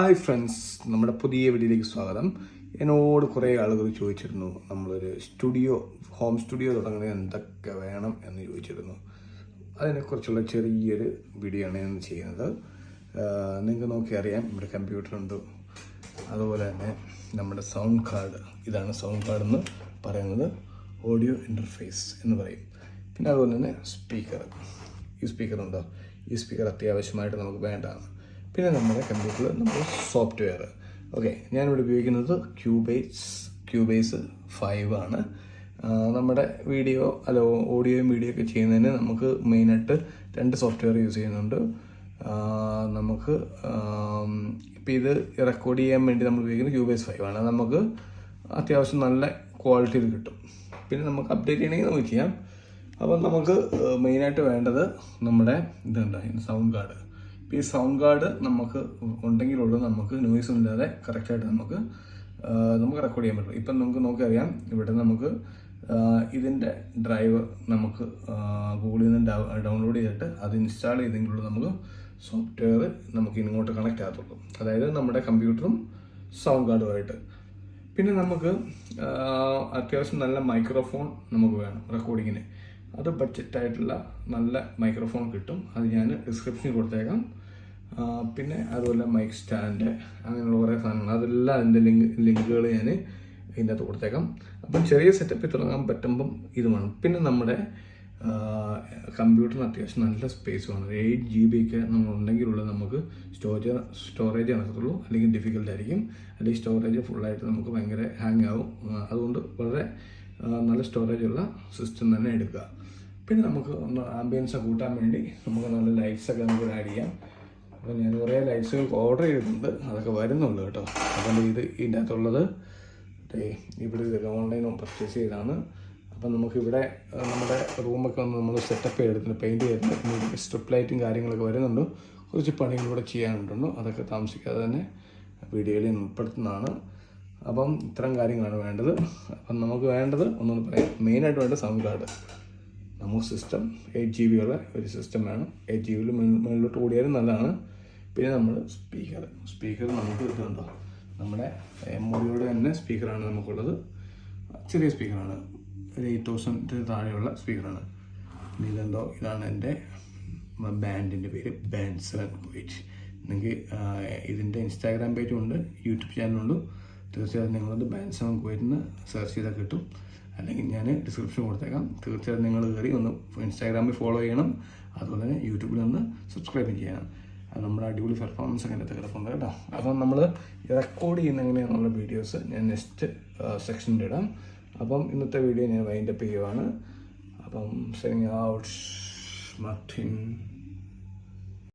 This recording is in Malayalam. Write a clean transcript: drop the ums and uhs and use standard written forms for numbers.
ഹായ് ഫ്രണ്ട്സ്, നമ്മുടെ പുതിയ വീഡിയോയിലേക്ക് സ്വാഗതം. എന്നോട് കുറേ ആളുകൾ ചോദിച്ചിരുന്നു നമ്മളൊരു ഹോം സ്റ്റുഡിയോ തുടങ്ങുന്നത് എന്തൊക്കെ വേണം എന്ന് ചോദിച്ചിരുന്നു. അതിനെക്കുറിച്ചുള്ള ചെറിയൊരു വീഡിയോ ആണ് ഞാൻ ചെയ്യുന്നത്. നിങ്ങൾക്ക് നോക്കി അറിയാം, ഇവിടെ കമ്പ്യൂട്ടറുണ്ട്, അതുപോലെ തന്നെ നമ്മുടെ സൗണ്ട് കാർഡ്. ഇതാണ് സൗണ്ട് കാർഡ് എന്ന് പറയുന്നത്, ഓഡിയോ ഇൻ്റർഫേസ് എന്ന് പറയും. പിന്നെ അതുപോലെ തന്നെ സ്പീക്കർ. ഈ സ്പീക്കറുണ്ടോ? ഈ സ്പീക്കർ അത്യാവശ്യമായിട്ട് നമുക്ക് വേണ്ടതാണ്. പിന്നെ നമ്മുടെ കമ്പ്യൂട്ടറിൽ നമ്മുടെ സോഫ്റ്റ്വെയർ. ഓക്കെ, ഞാനിവിടെ ഉപയോഗിക്കുന്നത് ക്യൂബേസ് 5 ആണ്. നമ്മുടെ ഓഡിയോയും വീഡിയോ ഒക്കെ ചെയ്യുന്നതിന് നമുക്ക് മെയിനായിട്ട് 2 സോഫ്റ്റ്വെയർ യൂസ് ചെയ്യുന്നുണ്ട്. നമുക്ക് ഇപ്പോൾ ഇത് റെക്കോർഡ് ചെയ്യാൻ വേണ്ടി നമ്മൾ ഉപയോഗിക്കുന്നത് ക്യൂബേസ് 5 ആണ്. നമുക്ക് അത്യാവശ്യം നല്ല ക്വാളിറ്റിയിൽ കിട്ടും. പിന്നെ നമുക്ക് അപ്ഡേറ്റ് ചെയ്യണമെങ്കിൽ നമുക്ക് ചെയ്യാം. അപ്പം നമുക്ക് മെയിനായിട്ട് വേണ്ടത് നമ്മുടെ സൗണ്ട് കാർഡ്. ഈ സൗണ്ട് കാർഡ് നമുക്ക് ഉണ്ടെങ്കിലുള്ളൂ നമുക്ക് നോയ്സ് ഇല്ലാതെ കറക്റ്റായിട്ട് നമുക്ക് റെക്കോർഡ് ചെയ്യാൻ പറ്റും. ഇപ്പം നമുക്ക് നോക്കിയറിയാം, ഇവിടെ നമുക്ക് ഇതിൻ്റെ ഡ്രൈവർ നമുക്ക് ഗൂഗിളിൽ നിന്ന് ഡൗൺലോഡ് ചെയ്തിട്ട് അത് ഇൻസ്റ്റാൾ ചെയ്തെങ്കിലുള്ളൂ നമുക്ക് സോഫ്റ്റ്വെയർ നമുക്ക് ഇങ്ങോട്ട് കണക്റ്റ് ആകത്തുള്ളൂ. അതായത് നമ്മുടെ കമ്പ്യൂട്ടറും സൗണ്ട് കാർഡുമായിട്ട്. പിന്നെ നമുക്ക് അത്യാവശ്യം നല്ല മൈക്രോഫോൺ നമുക്ക് വേണം റെക്കോർഡിങ്ങിന്. അത് ബഡ്ജറ്റായിട്ടുള്ള നല്ല മൈക്രോഫോൺ കിട്ടും. അത് ഞാൻ ഡിസ്ക്രിപ്ഷനിൽ കൊടുത്തേക്കാം. പിന്നെ അതുപോലെ മൈക്ക് സ്റ്റാൻഡ്, അങ്ങനെയുള്ള കുറേ സാധനങ്ങൾ, അതെല്ലാം അതിൻ്റെ ലിങ്കുകൾ ഞാൻ ഇതിൻ്റെ അകത്ത് കൊടുത്തേക്കാം. അപ്പം ചെറിയ സെറ്റപ്പിൽ തുടങ്ങാൻ പറ്റുമ്പം ഇത് വേണം. പിന്നെ നമ്മുടെ കമ്പ്യൂട്ടറിന് അത്യാവശ്യം നല്ല സ്പേസ് വേണം. 8 GB ഒക്കെ നമ്മളുണ്ടെങ്കിലുള്ള നമുക്ക് സ്റ്റോറേജ് നടക്കത്തുള്ളൂ, അല്ലെങ്കിൽ ഡിഫിക്കൽട്ട് ആയിരിക്കും. അല്ലെങ്കിൽ സ്റ്റോറേജ് ഫുള്ളായിട്ട് നമുക്ക് ഭയങ്കര ഹാങ് ആവും. അതുകൊണ്ട് വളരെ നല്ല സ്റ്റോറേജ് ഉള്ള സിസ്റ്റം തന്നെ എടുക്കുക. പിന്നെ നമുക്ക് ഒന്ന് ആംബിയൻസ് കൂട്ടാൻ വേണ്ടി നമുക്ക് നല്ല ലൈറ്റ്സൊക്കെ നമുക്ക് ആഡ് ചെയ്യാം. അപ്പോൾ ഞാൻ കുറേ ലൈറ്റ്സുകൾ ഓർഡർ ചെയ്തിട്ടുണ്ട്, അതൊക്കെ വരുന്നുള്ളൂ കേട്ടോ. അപ്പം ഇതിൻ്റെ അകത്തുള്ളത് ഇവിടെ ഇതൊക്കെ ഓൺലൈനിൽ പർച്ചേസ് ചെയ്താണ്. അപ്പം നമുക്കിവിടെ നമ്മുടെ റൂമൊക്കെ ഒന്ന് നമ്മൾ സെറ്റപ്പ് ചെയ്തെടുത്തിട്ട് പെയിൻറ്റ് ചെയ്തിട്ട് സ്ട്രിപ്പ് ലൈറ്റും കാര്യങ്ങളൊക്കെ വരുന്നുണ്ട്. കുറച്ച് പണികളിലൂടെ ചെയ്യാനുണ്ടോ, അതൊക്കെ താമസിക്കാതെ തന്നെ വീഡിയോയിൽ ഉൾപ്പെടുത്തുന്നതാണ്. അപ്പം ഇത്തരം കാര്യങ്ങളാണ് വേണ്ടത്. അപ്പം നമുക്ക് വേണ്ടത് ഒന്നുകൂടി പറയാം, മെയിനായിട്ട് വേണ്ടത് സൗണ്ട് കാർഡ്. നമുക്ക് സിസ്റ്റം 8 GB ഉള്ള ഒരു സിസ്റ്റം വേണം. 8 GB മുകളിലോട്ട് കൂടിയാലും നല്ലതാണ്. പിന്നെ നമ്മൾ സ്പീക്കർ നമുക്ക് ഇതുണ്ടോ, നമ്മുടെ MODയുടെ തന്നെ സ്പീക്കറാണ് നമുക്കുള്ളത്. ചെറിയ സ്പീക്കറാണ്, ഒരു 8000 താഴെയുള്ള സ്പീക്കറാണ്. ഇതാണ് എൻ്റെ ബാൻഡിൻ്റെ പേര്, ബാൻഡ് 7.8. നിങ്ങൾക്ക് ഇതിൻ്റെ ഇൻസ്റ്റാഗ്രാം പേജും ഉണ്ട്, യൂട്യൂബ് ചാനലുണ്ട്. തീർച്ചയായും നിങ്ങളത് ബാൻഡ് 7.8 സെർച്ച് ചെയ്താൽ കിട്ടും. അല്ലെങ്കിൽ ഞാൻ ഡിസ്ക്രിപ്ഷൻ കൊടുത്തേക്കാം. തീർച്ചയായും നിങ്ങൾ കയറി ഒന്ന് ഇൻസ്റ്റാഗ്രാമിൽ ഫോളോ ചെയ്യണം. അതുപോലെ തന്നെ യൂട്യൂബിൽ ഒന്ന് സബ്സ്ക്രൈബ് ചെയ്യണം. അത് നമ്മുടെ അടിപൊളി പെർഫോമൻസ് അങ്ങനത്തെ കിടപ്പുണ്ട് കേട്ടോ. അപ്പം നമ്മൾ റെക്കോർഡ് ചെയ്യുന്ന എങ്ങനെയാണെന്നുള്ള വീഡിയോസ് ഞാൻ നെക്സ്റ്റ് സെക്ഷനിൽ ഇടാം. അപ്പം ഇന്നത്തെ വീഡിയോ ഞാൻ വൈൻഡപ്പ് ചെയ്യുവാണ്. അപ്പം സെയിങ് ഔട്ട് മാർട്ടിൻ.